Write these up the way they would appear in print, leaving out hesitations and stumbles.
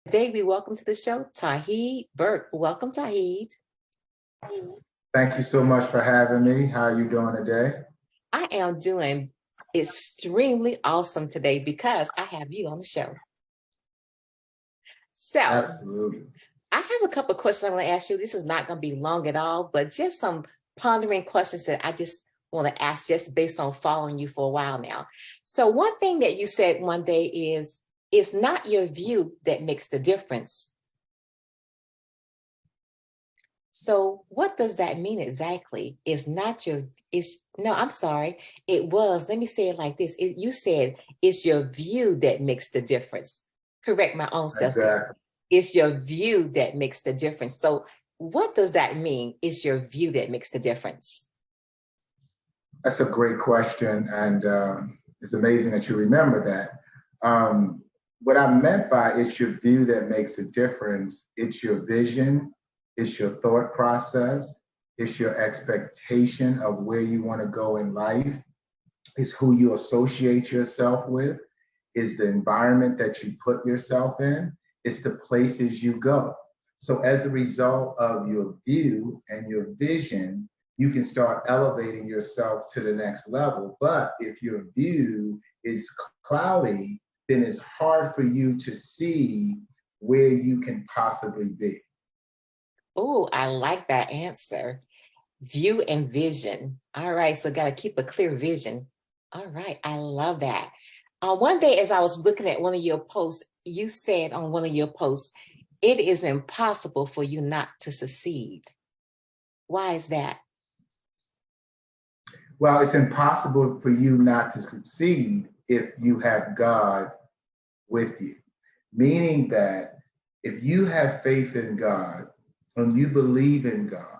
Today we welcome to the show Tauheed Burke. Welcome, Tauheed. Thank you so much for having me. How are you doing today? I am doing extremely awesome today because I have you on the show. So, Absolutely. I have a couple of questions I want to ask you. This is not going to be long at all, but just some pondering questions that I just want to ask just based on following you for a while now. So one thing that you said one day is, it's not your view that makes the difference. So what does that mean exactly? It's not your, I'm sorry. It was, let me say it like this. You said it's your view that makes the difference. Correct my own self. Exactly. It's your view that makes the difference. So what does that mean? It's your view that makes the difference. That's a great question. And it's amazing that you remember that. What I meant by it's your view that makes a difference, it's your vision, it's your thought process, it's your expectation of where you want to go in life, it's who you associate yourself with, is the environment that you put yourself in, it's the places you go. So as a result of your view and your vision, you can start elevating yourself to the next level. But if your view is cloudy, then it's hard for you to see where you can possibly be. Oh, I like that answer. View and vision. All right, so got to keep a clear vision. All right, I love that. One day as I was looking at one of your posts, you said on one of your posts, it is impossible for you not to succeed. Why is that? Well, it's impossible for you not to succeed if you have God with you. Meaning that if you have faith in God and you believe in God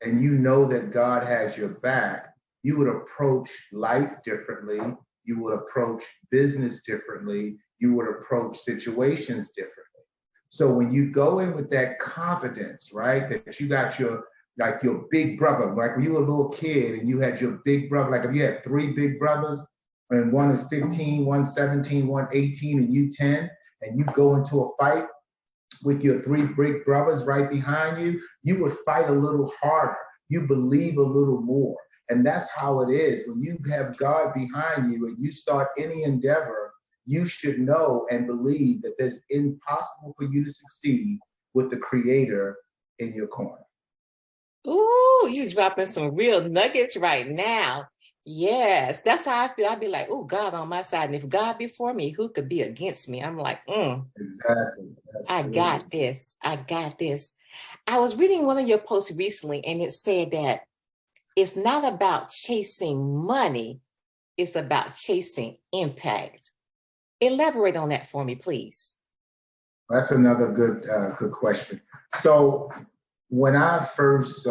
and you know that God has your back, you would approach life differently. You would approach business differently. You would approach situations differently. So when you go in with that confidence, right, that you got your big brother, like when you were a little kid and you had your big brother, like if you had three big brothers and one is 15, one 17, one 18, and you 10, and you go into a fight with your three big brothers right behind you, you would fight a little harder. You believe a little more. And that's how it is. When you have God behind you and you start any endeavor, you should know and believe that it's impossible for you to succeed with the Creator in your corner. Ooh, you dropping some real nuggets right now. Yes, that's how I feel. I'd be like, oh, God on my side. And if God be for me, who could be against me? I'm like, Exactly. I got this. I got this. I was reading one of your posts recently, and it said that it's not about chasing money. It's about chasing impact. Elaborate on that for me, please. That's another good question. So when I first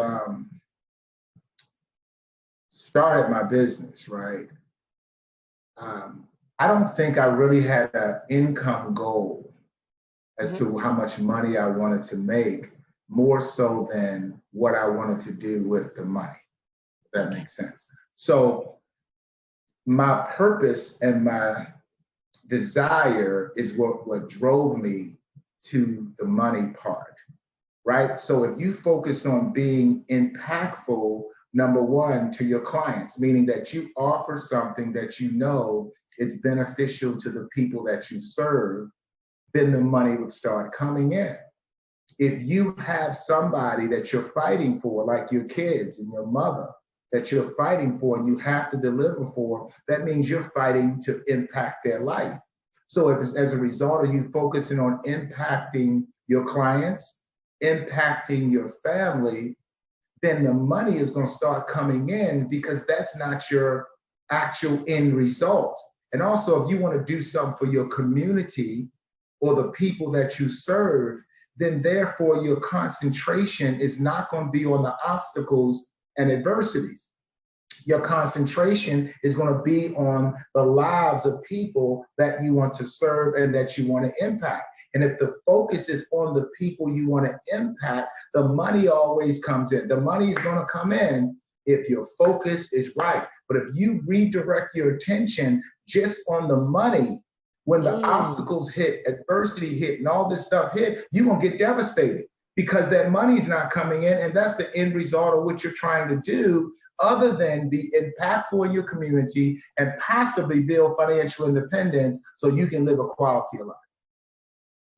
started my business, right, I don't think I really had an income goal as to how much money I wanted to make, more so than what I wanted to do with the money, if that makes sense. So my purpose and my desire is what drove me to the money part, right? So if you focus on being impactful, number one, to your clients, meaning that you offer something that you know is beneficial to the people that you serve, then the money would start coming in. If you have somebody that you're fighting for, like your kids and your mother, that you're fighting for and you have to deliver for, that means you're fighting to impact their life. So if it's as a result of you focusing on impacting your clients, impacting your family, then the money is going to start coming in because that's not your actual end result. And also, if you want to do something for your community or the people that you serve, then therefore your concentration is not going to be on the obstacles and adversities. Your concentration is going to be on the lives of people that you want to serve and that you want to impact. And if the focus is on the people you want to impact, the money always comes in. The money is going to come in if your focus is right. But if you redirect your attention just on the money, When the Mm. obstacles hit, adversity hit, and all this stuff hit, you're going to get devastated because that money's not coming in. And that's the end result of what you're trying to do, other than be impactful in your community and possibly build financial independence so you can live a quality of life.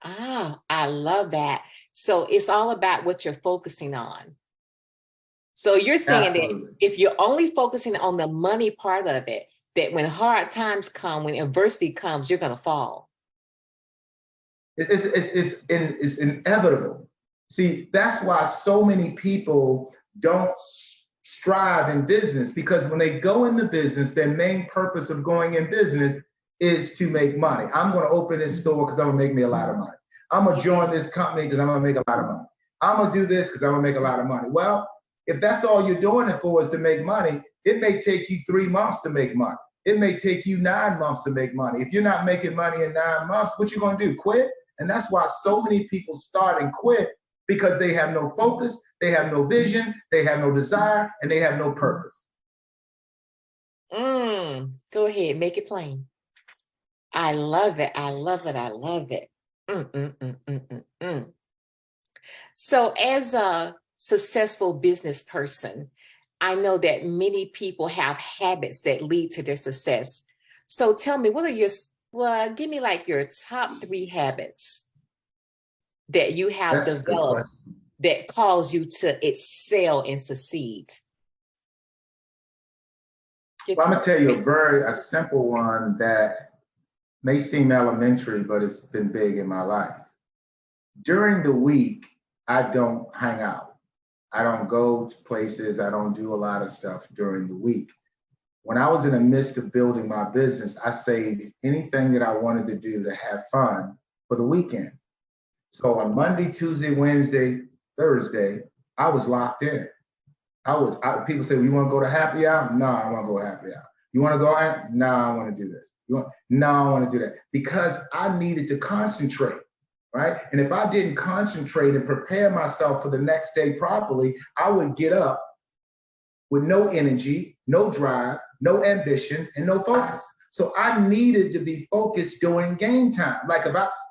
Ah, I love that. So it's all about what you're focusing on. So you're saying that Absolutely. if you're only focusing on the money part of it, that when hard times come, when adversity comes, you're going to fall. It's inevitable. See, that's why so many people don't strive in business, because when they go into business, their main purpose of going in business is to make money. I'm going to open this store because I'm going to make me a lot of money. I'm going to join this company because I'm going to make a lot of money. I'm going to do this because I'm going to make a lot of money. Well, if that's all you're doing it for is to make money, it may take you 3 months to make money. It may take you 9 months to make money. If you're not making money in 9 months, what you going to do? Quit? And that's why so many people start and quit, because they have no focus, they have no vision, they have no desire, and they have no purpose. Go ahead, make it plain. I love it. I love it. I love it. So as a successful business person, I know that many people have habits that lead to their success. So tell me, what are your, well, give me like your top 3 habits that you have That's a good developed question. that cause you to excel and succeed. Well, I'm going to tell you a simple one that may seem elementary, but it's been big in my life. During the week, I don't hang out. I don't go to places. I don't do a lot of stuff during the week. When I was in the midst of building my business, I saved anything that I wanted to do to have fun for the weekend. So on Monday, Tuesday, Wednesday, Thursday, I was locked in. People say, well, you want to go to happy hour? No, I want to go happy hour. You want to go out? No, I want to do this. No, I want to do that. Because I needed to concentrate, right? And if I didn't concentrate and prepare myself for the next day properly, I would get up with no energy, no drive, no ambition, and no focus. So I needed to be focused during game time.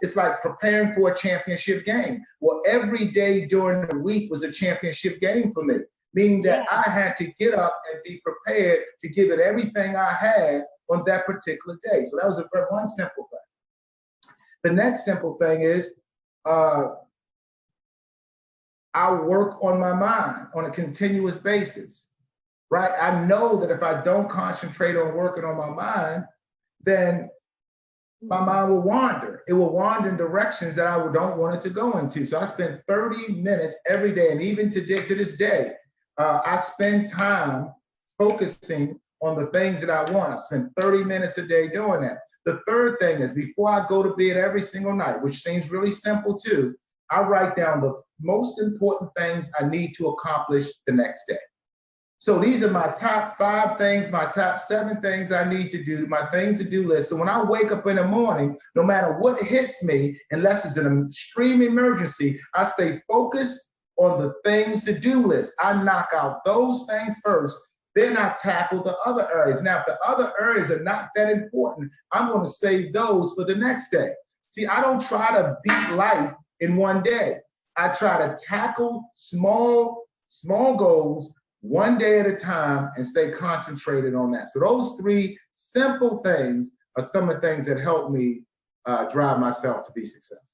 It's like preparing for a championship game. Well, every day during the week was a championship game for me, meaning that I had to get up and be prepared to give it everything I had on that particular day. So that was one simple thing. The next simple thing is I work on my mind on a continuous basis. Right? I know that if I don't concentrate on working on my mind, then my mind will wander. It will wander in directions that I don't want it to go into. So I spend 30 minutes every day, and even to this day, I spend time focusing on the things that I want. I spend 30 minutes a day doing that. The third thing is, before I go to bed every single night, which seems really simple too, I write down the most important things I need to accomplish the next day. So these are my top 5 things, my top 7 things I need to do, my things to do list. So when I wake up in the morning, no matter what hits me, unless it's an extreme emergency, I stay focused on the things to do list. I knock out those things first, then I tackle the other areas. Now, if the other areas are not that important, I'm going to save those for the next day. See, I don't try to beat life in one day. I try to tackle small goals one day at a time and stay concentrated on that. So those 3 simple things are some of the things that help me drive myself to be successful.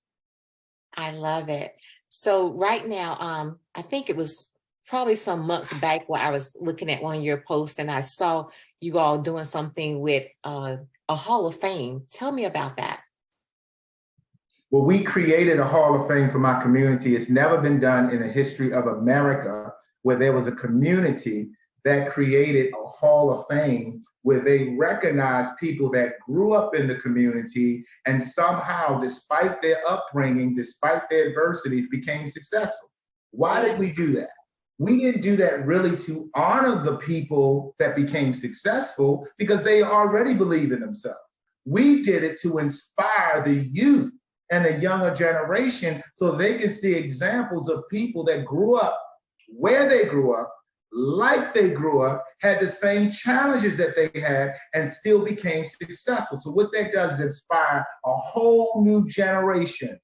I love it. So right now, I think it was probably some months back where I was looking at one of your posts and I saw you all doing something with a Hall of Fame. Tell me about that. Well, we created a Hall of Fame for my community. It's never been done in the history of America, where there was a community that created a Hall of Fame where they recognized people that grew up in the community and somehow, despite their upbringing, despite their adversities, became successful. Why did we do that? We didn't do that really to honor the people that became successful because they already believe in themselves. We did it to inspire the youth and the younger generation so they can see examples of people that grew up where they grew up, like they grew up, had the same challenges that they had, and still became successful. So what that does is inspire a whole new generation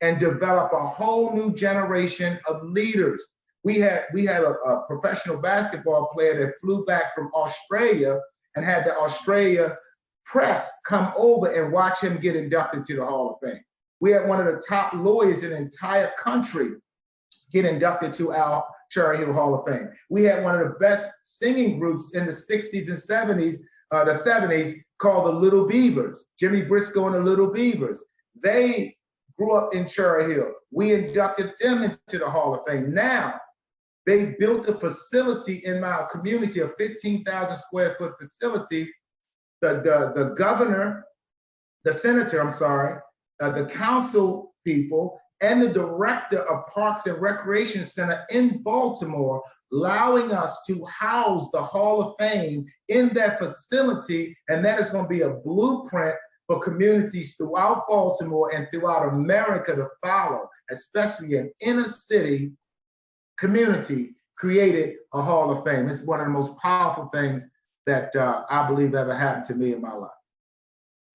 and develop a whole new generation of leaders. We had a professional basketball player that flew back from Australia and had the Australia press come over and watch him get inducted to the Hall of Fame. We had one of the top lawyers in the entire country get inducted to our Cherry Hill Hall of Fame. We had one of the best singing groups in the 60s and 70s called the Little Beavers, Jimmy Briscoe and the Little Beavers. They grew up in Cherry Hill. We inducted them into the Hall of Fame. Now, they built a facility in my community, a 15,000 square foot facility. The governor, the senator, the council people, and the director of Parks and Recreation Center in Baltimore, allowing us to house the Hall of Fame in that facility. And that is going to be a blueprint for communities throughout Baltimore and throughout America to follow, especially an inner city community created a Hall of Fame. It's one of the most powerful things that I believe ever happened to me in my life.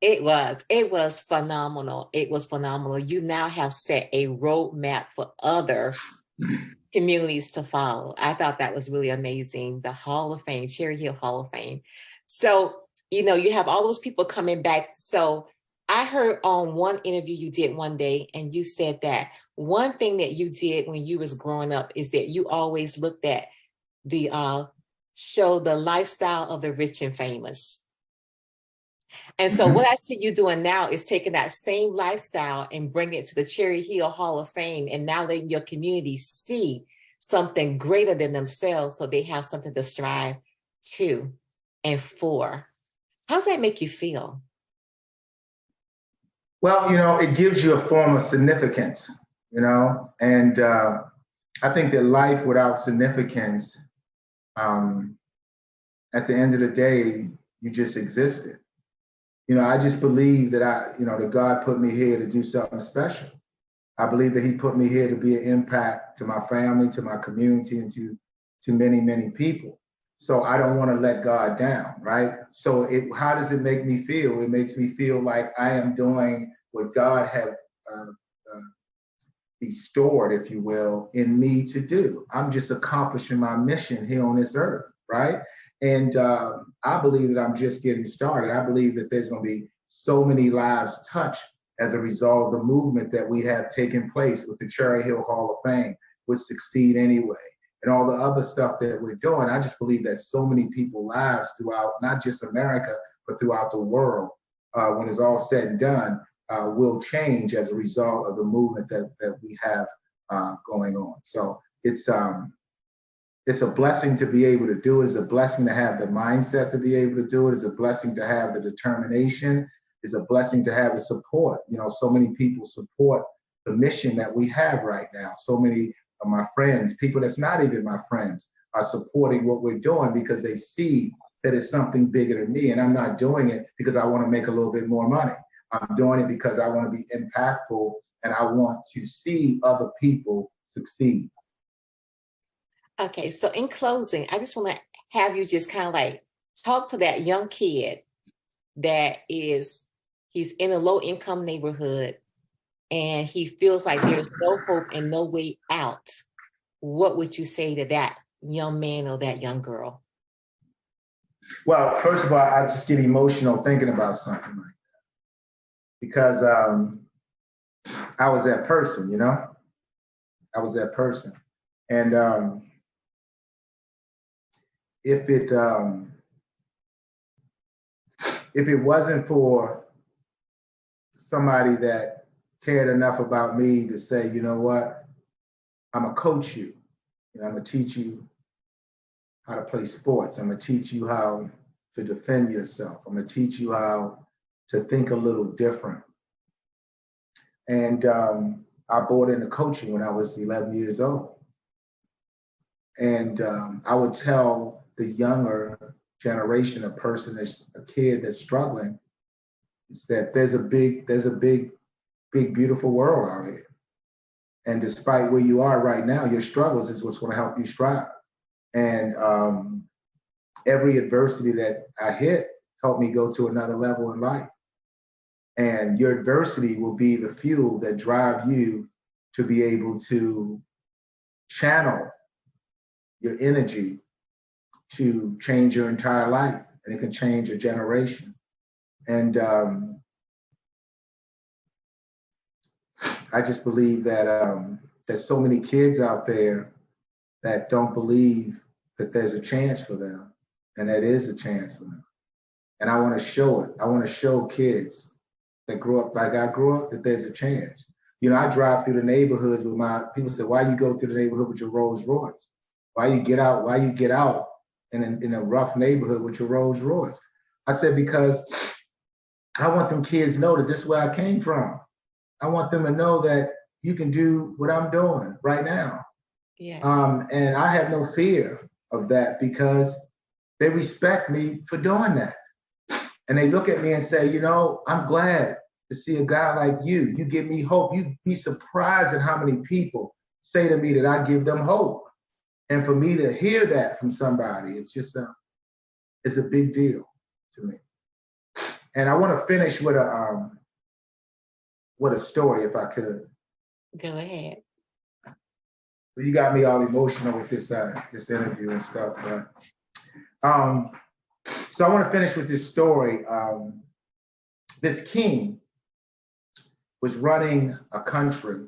It was phenomenal. It was phenomenal. You now have set a roadmap for other communities to follow. I thought that was really amazing. The Hall of Fame, Cherry Hill Hall of Fame. So, you have all those people coming back. So I heard on one interview you did one day, and you said that one thing that you did when you was growing up is that you always looked at the show, the lifestyle of the rich and famous. And so what I see you doing now is taking that same lifestyle and bringing it to the Cherry Hill Hall of Fame, and now letting your community see something greater than themselves so they have something to strive to and for. How does that make you feel? Well, it gives you a form of significance, and I think that life without significance, at the end of the day, you just existed. I just believe that that God put me here to do something special. I believe that he put me here to be an impact to my family, to my community, and to many, many people. So I don't want to let God down, right? So how does it make me feel? It makes me feel like I am doing what God has bestowed, if you will, in me to do. I'm just accomplishing my mission here on this earth, right? And I believe that I'm just getting started. I believe that there's going to be so many lives touched as a result of the movement that we have taken place with the Cherry Hill Hall of Fame, which Succeed Anyway, and all the other stuff that we're doing. I just believe that so many people's lives throughout, not just America, but throughout the world, when it's all said and done, will change as a result of the movement that we have going on. So it's a blessing to be able to do it. It's a blessing to have the mindset to be able to do it. It's a blessing to have the determination. It's a blessing to have the support. So many people support the mission that we have right now. So many of my friends, people that's not even my friends, are supporting what we're doing because they see that it's something bigger than me. And I'm not doing it because I want to make a little bit more money. I'm doing it because I want to be impactful and I want to see other people succeed. Okay, so in closing, I just want to have you just kind of like talk to that young kid that he's in a low income neighborhood and he feels like there's no hope and no way out. What would you say to that young man or that young girl? Well, first of all, I just get emotional thinking about something like that because I was that person, I was that person. And if it wasn't for somebody that cared enough about me to say, you know what, I'm gonna coach you, I'm gonna teach you how to play sports. I'm gonna teach you how to defend yourself. I'm gonna teach you how to think a little different. And I bought into coaching when I was 11 years old. And I would tell the younger generation, a kid that's struggling, is that there's a big, beautiful world out here. And despite where you are right now, your struggles is what's going to help you strive. And every adversity that I hit helped me go to another level in life. And your adversity will be the fuel that drive you to be able to channel your energy to change your entire life, and it can change a generation. And I just believe that there's so many kids out there that don't believe that there's a chance for them, and that is a chance for them. And I want to show it. I want to show kids that grew up like I grew up that there's a chance. You know, I drive through the neighborhoods with my people say, why you go through the neighborhood with your Rolls Royce? Why you get out in a rough neighborhood with your Rolls Royce? I said, because I want them kids to know that this is where I came from. I want them to know that you can do what I'm doing right now. Yes. And I have no fear of that because they respect me for doing that. And they look at me and say, you know, I'm glad to see a guy like you. You give me hope. You'd be surprised at how many people say to me that I give them hope. And for me to hear that from somebody, it's just it's a big deal to me. And I want to finish with a story, if I could. Go ahead. So you got me all emotional with this interview and stuff, but so I want to finish with this story. This king was running a country,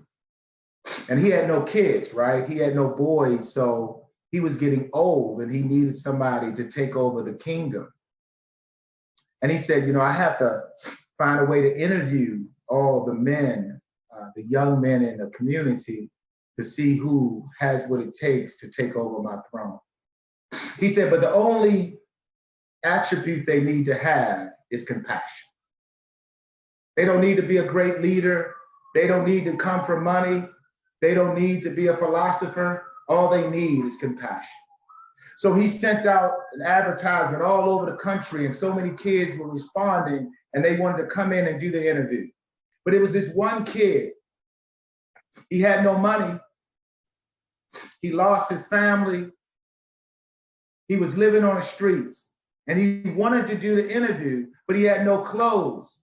and he had no kids, right? He had no boys, so he was getting old, and he needed somebody to take over the kingdom. And he said, you know, I have to find a way to interview all the men, the young men in the community, to see who has what it takes to take over my throne. He said, but the only attribute they need to have is compassion. They don't need to be a great leader. They don't need to come from money. They don't need to be a philosopher. All they need is compassion. So he sent out an advertisement all over the country, and so many kids were responding, and they wanted to come in and do the interview. But it was this one kid. He had no money. He lost his family. He was living on the streets, and he wanted to do the interview, but he had no clothes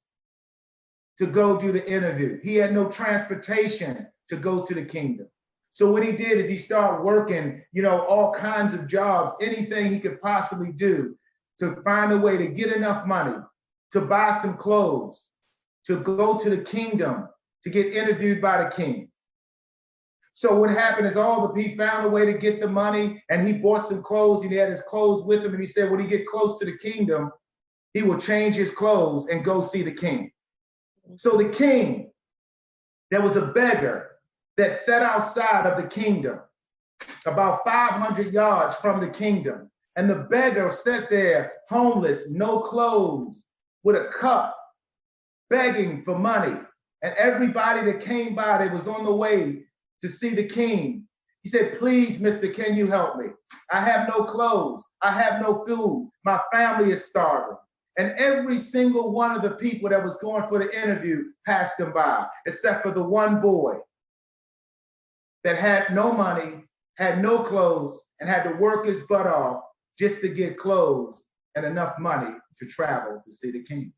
to go do the interview. He had no transportation to go to the kingdom. So what he did is he started working, you know, all kinds of jobs, anything he could possibly do to find a way to get enough money, to buy some clothes, to go to the kingdom, to get interviewed by the king. So what happened is he found a way to get the money, and he bought some clothes, and he had his clothes with him, and he said when he get close to the kingdom, he will change his clothes and go see the king. So the king, there was a beggar that sat outside of the kingdom, about 500 yards from the kingdom. And the beggar sat there, homeless, no clothes, with a cup, begging for money. And everybody that came by, that was on the way to see the king, he said, please, mister, can you help me? I have no clothes. I have no food. My family is starving. And every single one of the people that was going for the interview passed him by, except for the one boy that had no money, had no clothes, and had to work his butt off just to get clothes and enough money to travel to see the king.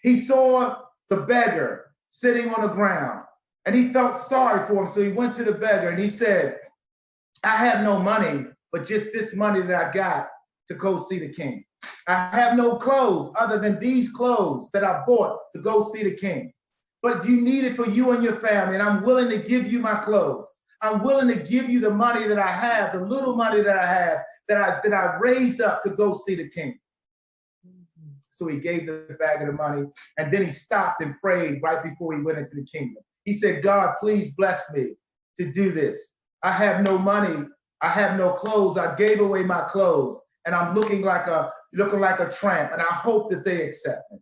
He saw the beggar sitting on the ground, and he felt sorry for him. So he went to the beggar and he said, I have no money, but just this money that I got to go see the king. I have no clothes other than these clothes that I bought to go see the king. But you need it for you and your family, and I'm willing to give you my clothes. I'm willing to give you the money that I have, the little money that I have, that I raised up to go see the king. So he gave the bag of the money, and then he stopped and prayed right before he went into the kingdom. He said, God, please bless me to do this. I have no money. I have no clothes. I gave away my clothes, and I'm looking like a tramp, and I hope that they accept me.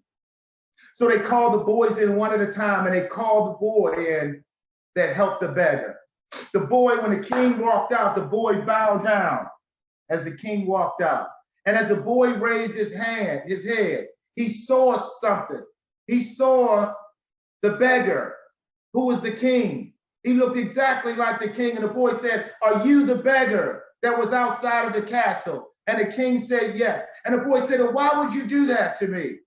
So they called the boys in one at a time, and they called the boy in that helped the beggar. The boy, when the king walked out, the boy bowed down as the king walked out. And as the boy raised his head, he saw something. He saw the beggar, who was the king. He looked exactly like the king. And the boy said, are you the beggar that was outside of the castle? And the king said, yes. And the boy said, why would you do that to me?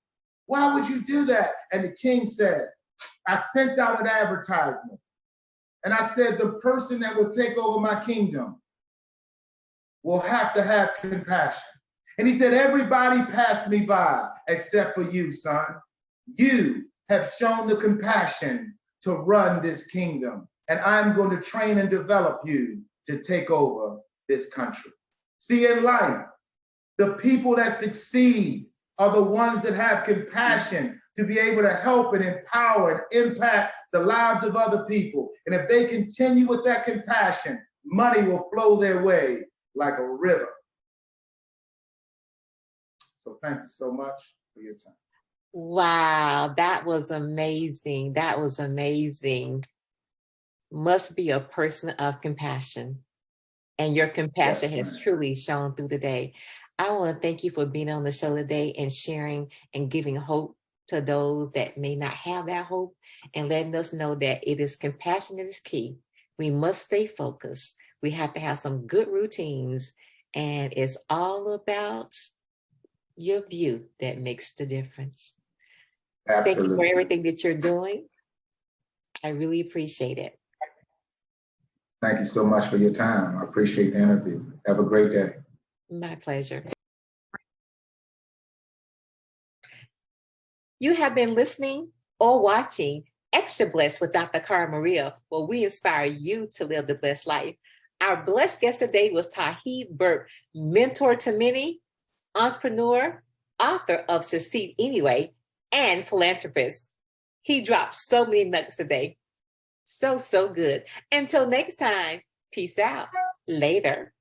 Why would you do that? And the king said, I sent out an advertisement. And I said, the person that will take over my kingdom will have to have compassion. And he said, everybody passed me by except for you, son. You have shown the compassion to run this kingdom. And I'm going to train and develop you to take over this country. See, in life, the people that succeed are the ones that have compassion to be able to help and empower and impact the lives of other people. And if they continue with that compassion, money will flow their way like a river. So thank you so much for your time. Wow, that was amazing. That was amazing. Must be a person of compassion. And your compassion has truly shown through the day. I want to thank you for being on the show today and sharing and giving hope to those that may not have that hope, and letting us know that it is compassion that is key. We must stay focused. We have to have some good routines, and it's all about your view that makes the difference. Absolutely. Thank you for everything that you're doing. I really appreciate it. Thank you so much for your time. I appreciate the interview. Have a great day. My pleasure. You have been listening or watching XtraBlessed with Dr. Carla Maria, where we inspire you to live the blessed life. Our blessed guest today was Tauheed Burke, mentor to many, entrepreneur, author of Succeed Anyway, and philanthropist. He dropped so many nuggets today. So good. Until next time, peace out. Later.